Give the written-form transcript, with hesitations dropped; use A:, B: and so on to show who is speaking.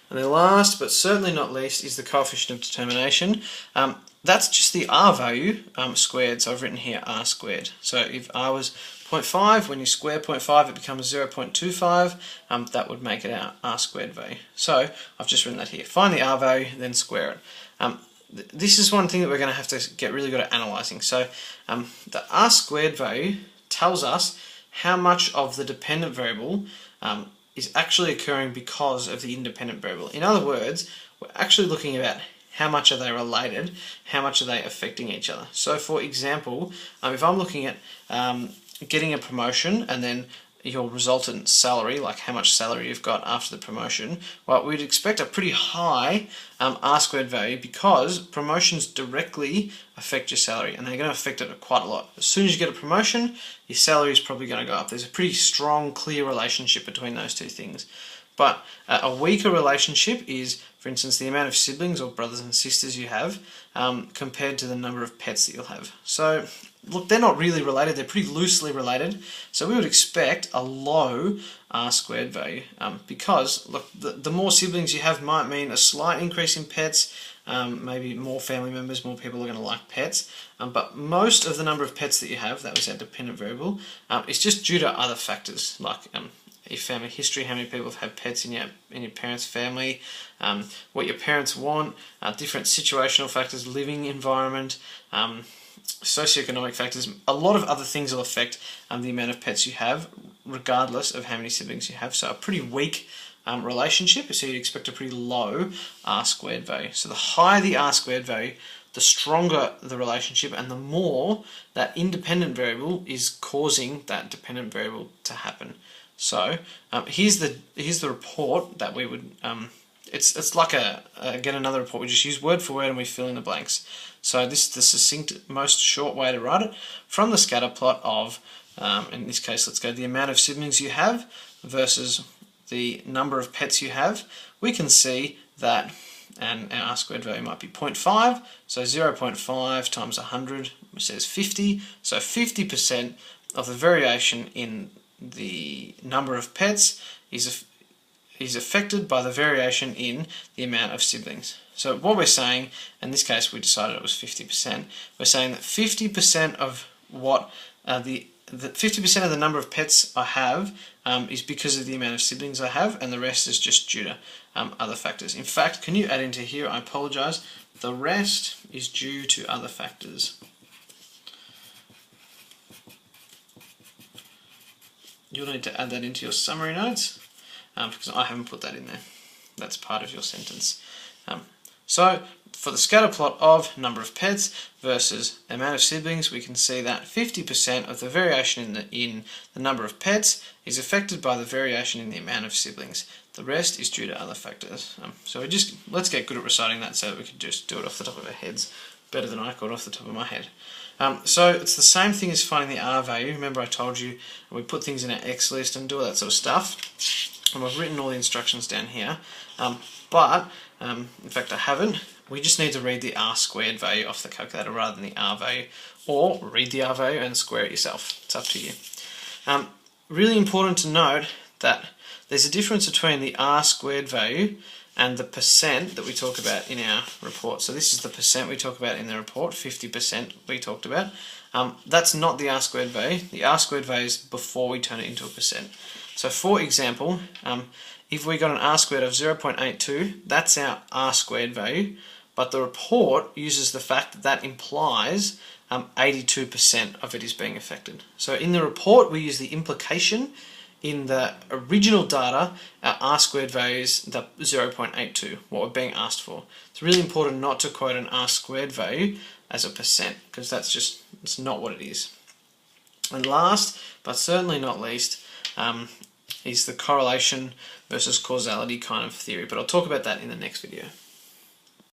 A: And then last but certainly not least is the coefficient of determination. That's just the r value squared, so I've written here r squared. So if r was 0.5, when you square 0.5 it becomes 0.25, that would make it our r squared value. So I've just written that here. Find the r value, then square it. This is one thing that we're going to have to get really good at analysing. So the r squared value tells us how much of the dependent variable is actually occurring because of the independent variable. In other words, we're actually looking at how much are they related, how much are they affecting each other. So for example, if I'm looking at getting a promotion and then your resultant salary, like how much salary you've got after the promotion, well, we'd expect a pretty high r squared value because promotions directly affect your salary, and they're going to affect it quite a lot. As soon as you get a promotion, your salary is probably going to go up. There's a pretty strong, clear relationship between those two things. But a weaker relationship is, for instance, the amount of siblings or brothers and sisters you have compared to the number of pets that you'll have. So look, they're not really related, they're pretty loosely related, so we would expect a low r squared value because look, the more siblings you have might mean a slight increase in pets, maybe more family members, more people are going to like pets, but most of the number of pets that you have, that was our dependent variable, is just due to other factors like your family history, how many people have had pets in your parents' family, what your parents want, different situational factors, living environment, socioeconomic factors. A lot of other things will affect the amount of pets you have, regardless of how many siblings you have. So a pretty weak relationship, so you'd expect a pretty low r squared value. So the higher the r squared value, the stronger the relationship and the more that independent variable is causing that dependent variable to happen. So here's the report that we would, it's like again another report, we just use word for word and we fill in the blanks. So this is the succinct, most short way to write it. From the scatter plot of, in this case let's go the amount of siblings you have versus the number of pets you have, we can see that, and our r squared value might be 0.5, so 0.5 times 100, which says 50, so 50% of the variation in the number of pets is affected by the variation in the amount of siblings. So what we're saying, in this case we decided it was 50%, we're saying that 50% of what the 50% of the number of pets I have is because of the amount of siblings I have, and the rest is just due to other factors. In fact, can you add into here, I apologise, the rest is due to other factors. You'll need to add that into your summary notes because I haven't put that in there. That's part of your sentence. So for the scatter plot of number of pets versus the amount of siblings, we can see that 50% of the variation in the number of pets is affected by the variation in the amount of siblings. The rest is due to other factors. So let's get good at reciting that so that we can just do it off the top of our heads better than I could off the top of my head. So it's the same thing as finding the r value. Remember I told you we put things in our X list and do all that sort of stuff. And I've written all the instructions down here. But in fact I haven't. We just need to read the r squared value off the calculator rather than the r value. Or read the r value and square it yourself. It's up to you. Really important to note that there's a difference between the r squared value and the percent that we talk about in our report. So this is the percent we talk about in the report, 50% we talked about. That's not the r squared value. The r squared value is before we turn it into a percent. So for example, if we got an r squared of 0.82, that's our r squared value, but the report uses the fact that that implies 82% of it is being affected. So in the report we use the implication. In the original data, our r squared value is the 0.82, what we're being asked for. It's really important not to quote an r squared value as a percent, because it's not what it is. And last, but certainly not least, is the correlation versus causality kind of theory, but I'll talk about that in the next video.